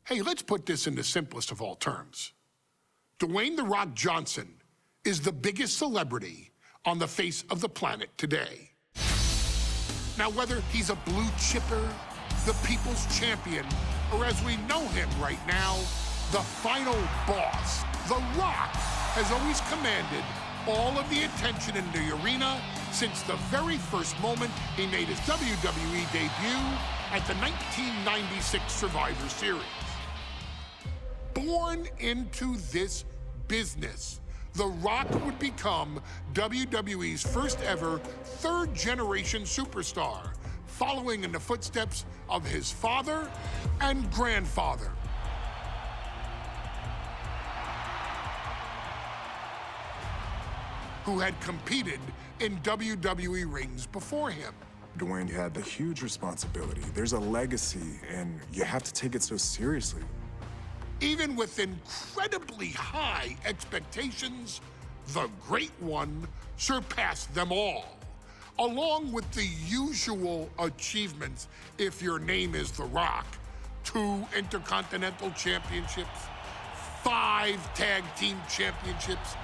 Hey, let's put this in the simplest of all terms. Dwayne "The Rock" Johnson is the biggest celebrity on the face of the planet today. Now, whether he's a blue chipper, the people's champion, or as we know him right now, the final boss, The Rock has always commanded all of the attention in the arena since the very first moment he made his WWE debut at the 1996 Survivor Series. Born into this business, The Rock would become WWE's first ever third-generation superstar, following in the footsteps of his father and grandfather. Who had competed in WWE rings before him. Dwayne had a huge responsibility. There's a legacy, and you have to take it so seriously. Even with incredibly high expectations, the Great One surpassed them all, along with the usual achievements if your name is The Rock: 2 Intercontinental Championships, 5 Tag Team Championships,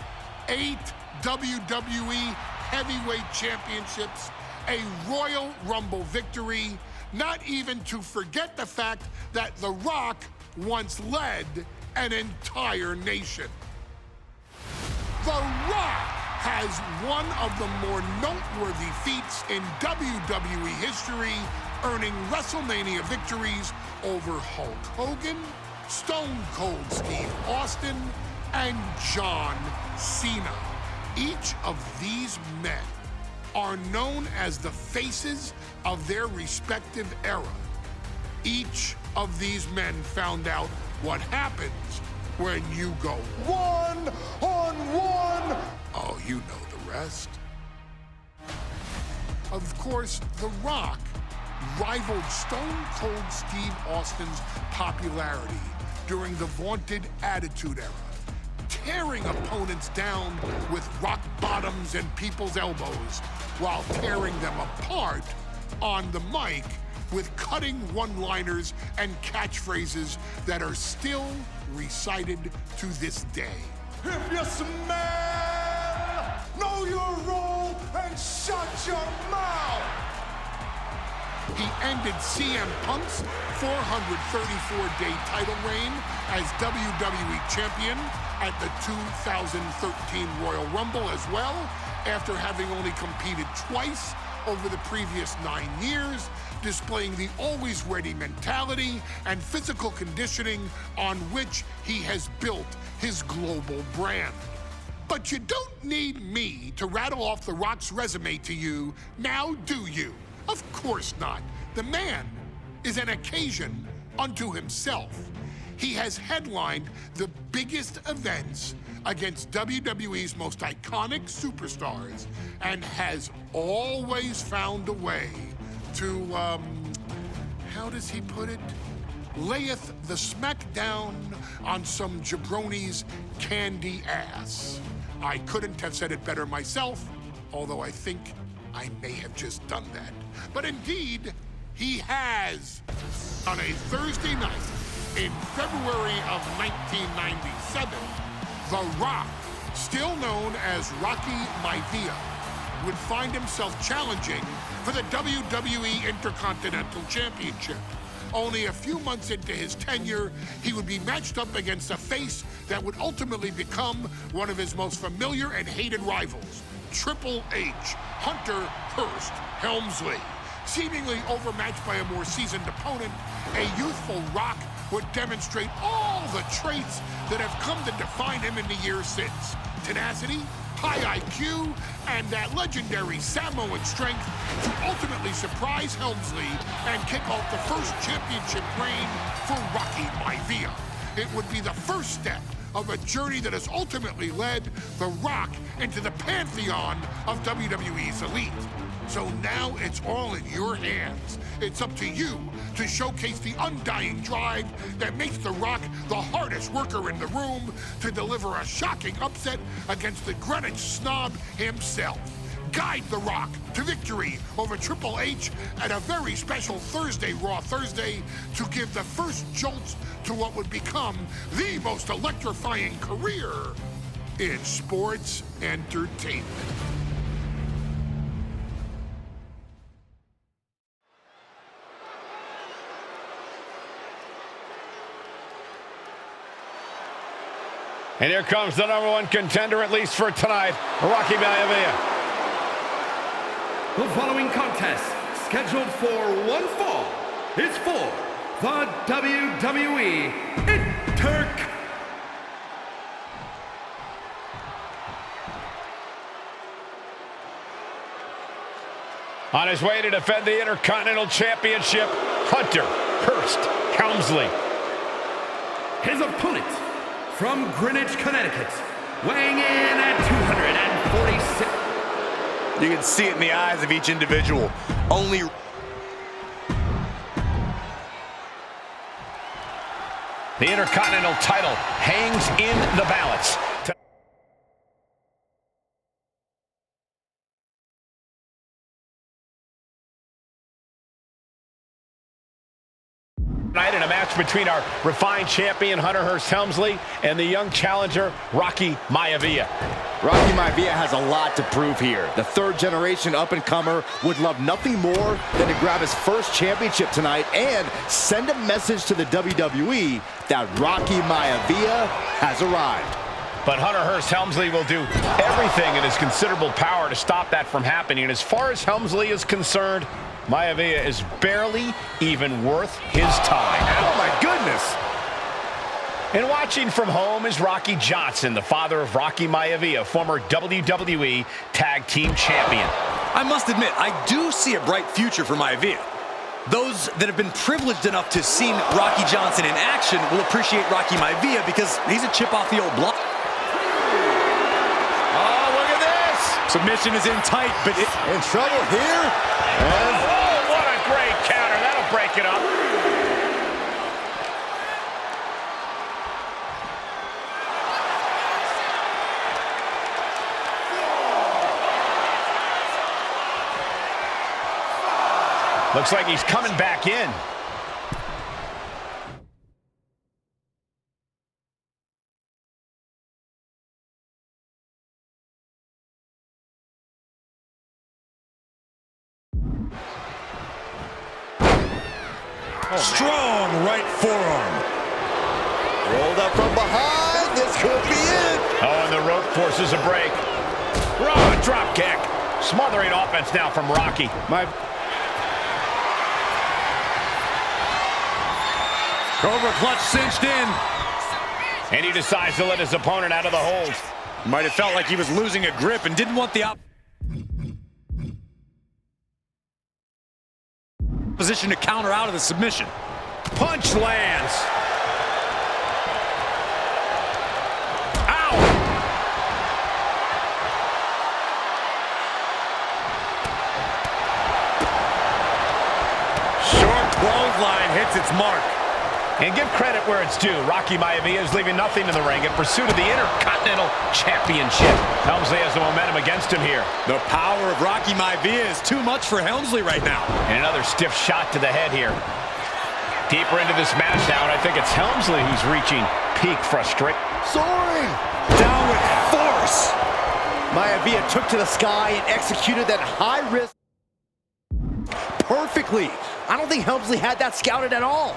8 WWE Heavyweight Championships, a Royal Rumble victory, not even to forget the fact that The Rock once led an entire nation. The Rock has one of the more noteworthy feats in WWE history, earning WrestleMania victories over Hulk Hogan, Stone Cold Steve Austin, and John Cena. Each of these men are known as the faces of their respective era. Each of these men found out what happens when you go one-on-one. Oh, you know the rest. Of course, The Rock rivaled Stone Cold Steve Austin's popularity during the vaunted Attitude Era, tearing opponents down with rock bottoms and people's elbows while tearing them apart on the mic with cutting one-liners and catchphrases that are still recited to this day. If you smell, know your role and shut your mouth. He ended CM Punk's 434-day title reign as WWE Champion at the 2013 Royal Rumble as well, after having only competed twice over the previous 9 years, displaying the always-ready mentality and physical conditioning on which he has built his global brand. But you don't need me to rattle off The Rock's resume to you, now do you? Of course not. The man is an occasion unto himself. He has headlined the biggest events against WWE's most iconic superstars and has always found a way to, how does he put it? Layeth the smackdown on some jabroni's candy ass. I couldn't have said it better myself, although I think I may have just done that. But indeed, he has. On a Thursday night in February of 1997, The Rock, still known as Rocky Maivia, would find himself challenging for the WWE Intercontinental Championship. Only a few months into his tenure, he would be matched up against a face that would ultimately become one of his most familiar and hated rivals, TripleH, Hunter Hearst Helmsley. Seemingly overmatched by a more seasoned opponent, a youthful Rock would demonstrate all the traits that have come to define him in the years since: tenacity, high IQ, and that legendary Samoan strength to ultimately surprise Helmsley and kick off the first championship reign for Rocky Maivia. It would be the first step of a journey that has ultimately led The Rock into the pantheon of WWE's elite. So now it's all in your hands. It's up to you to showcase the undying drive that makes The Rock the hardest worker in the room to deliver a shocking upset against the Greenwich snob himself. guide The Rock to victory over Triple H at a very special Thursday, Raw Thursday, to give the first jolts to what would become the most electrifying career in sports entertainment. And here comes the #1 contender, at least for tonight, Rocky Maivia. The following contest, scheduled for one fall, is for the WWE On his way to defend the Intercontinental Championship, Hunter Hearst Helmsley. His opponent, from Greenwich, Connecticut, weighing in at 246. You can see it in the eyes of each individual. Only the Intercontinental title hangs in the balance. Tonight in a match between our refined champion Hunter Hearst Helmsley and the young challenger Rocky Maivia. Rocky Maivia has a lot to prove here. The third-generation up-and-comer would love nothing more than to grab his first championship tonight and send a message to the WWE that Rocky Maivia has arrived. But Hunter Hearst Helmsley will do everything in his considerable power to stop that from happening. And as far as Helmsley is concerned, Maivia is barely even worth his time. Oh my goodness! And watching from home is Rocky Johnson, the father of Rocky Maivia, former WWE Tag Team Champion. I must admit, I do see a bright future for Maivia. Those that have been privileged enough to see Rocky Johnson in action will appreciate Rocky Maivia because he's a chip off the old block. Oh, look at this! Submission is in tight, but it... In trouble here. And... oh, what a great counter. That'll break it up. Looks like he's coming back in. Strong right forearm. rolled up from behind. This could be it. Oh, and the rope forces a break. Raw drop kick. Smothering offense now from Rocky. Cobra clutch cinched in. And he decides to let his opponent out of the hold. Might have felt like he was losing a grip and didn't want the position to counter out of the submission. Punch lands. Ow! Short clothesline hits its mark. And give credit where it's due. Rocky Maivia is leaving nothing in the ring in pursuit of the Intercontinental Championship. Helmsley has the momentum against him here. The power of Rocky Maivia is too much for Helmsley right now. And another stiff shot to the head here. Deeper into this match now, and I think it's Helmsley who's reaching peak frustration. Soaring. Down with force. Maivia took to the sky and executed that high risk perfectly. I don't think Helmsley had that scouted at all.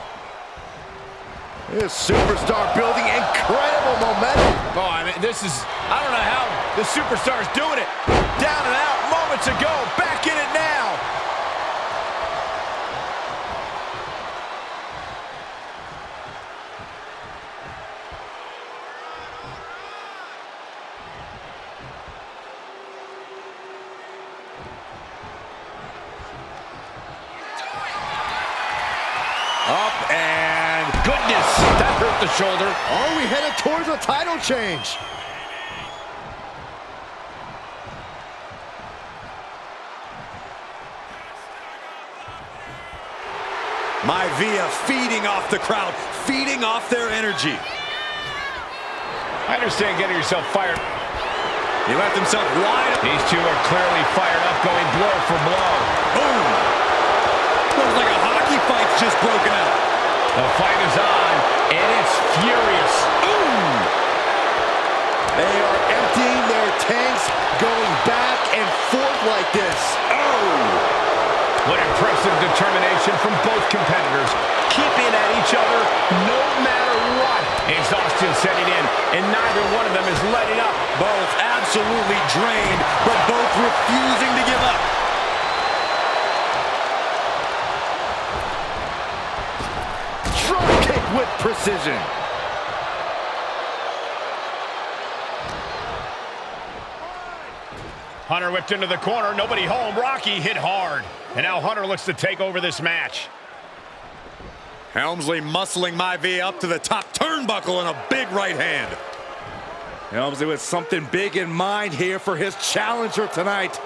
This superstar building incredible momentum. Oh, I mean, I don't know how the superstar's doing it. Down and out moments ago, back in it now. Up and Goodness, that hurt the shoulder. Are we headed towards a title change? Maivia feeding off the crowd, feeding off their energy. I understand getting yourself fired. He left himself wide. These two are clearly fired up, going blow for blow. Boom. Looks like a hockey fight's just broken out. The fight is on, and it's furious. Boom. They are emptying their tanks, going back and forth like this. Oh. What impressive determination from both competitors, keeping at each other no matter what. Exhaustion setting in, and neither one of them is letting up. Both absolutely drained, but both refusing to give up. Drop kick with precision. Hunter whipped into the corner, nobody home. Rocky hit hard. And now Hunter looks to take over this match. Helmsley muscling Maivia up to the top turnbuckle in a big right hand. Helmsley with something big in mind here for his challenger tonight.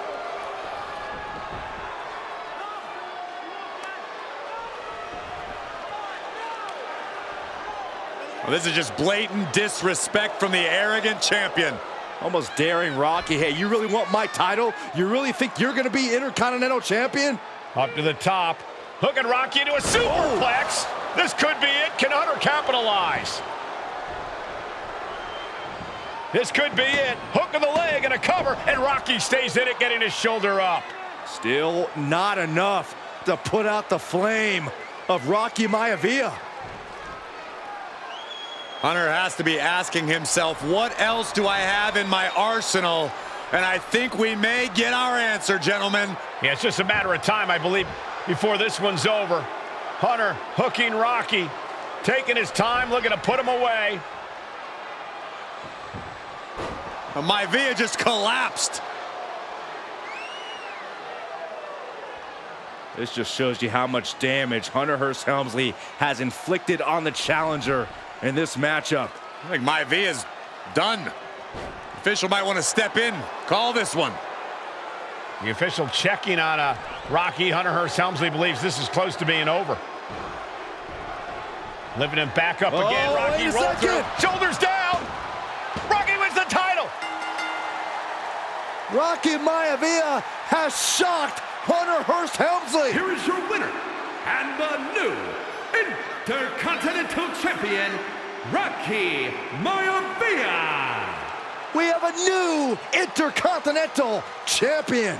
Well, this is just blatant disrespect from the arrogant champion. Almost daring Rocky. Hey, you really want my title? You really think you're going to be Intercontinental Champion? Up to the top, hooking Rocky into a superplex. This could be it. Can Hunter capitalize? This could be it. Hook of the leg and a cover, and Rocky stays in it, getting his shoulder up. Still not enough to put out the flame of Rocky Maivia. Hunter has to be asking himself, what else do I have in my arsenal? And I think we may get our answer, gentlemen. Yeah, it's just a matter of time, I believe, before this one's over. Hunter hooking Rocky, taking his time, looking to put him away. Maivia just collapsed. This just shows you how much damage Hunter Hearst Helmsley has inflicted on the challenger in this matchup. I think Maivia's done. Official might want to step in, call this one. The official checking on Rocky. Hunter Hearst Helmsley believes this is close to being over. Lifting him back up again. Rocky rolls through. Shoulders down. Rocky wins the title. Rocky Maivia has shocked Hunter Hearst Helmsley. Here is your winner, and the new Intercontinental Champion, Rocky Maivia. We have a new Intercontinental Champion.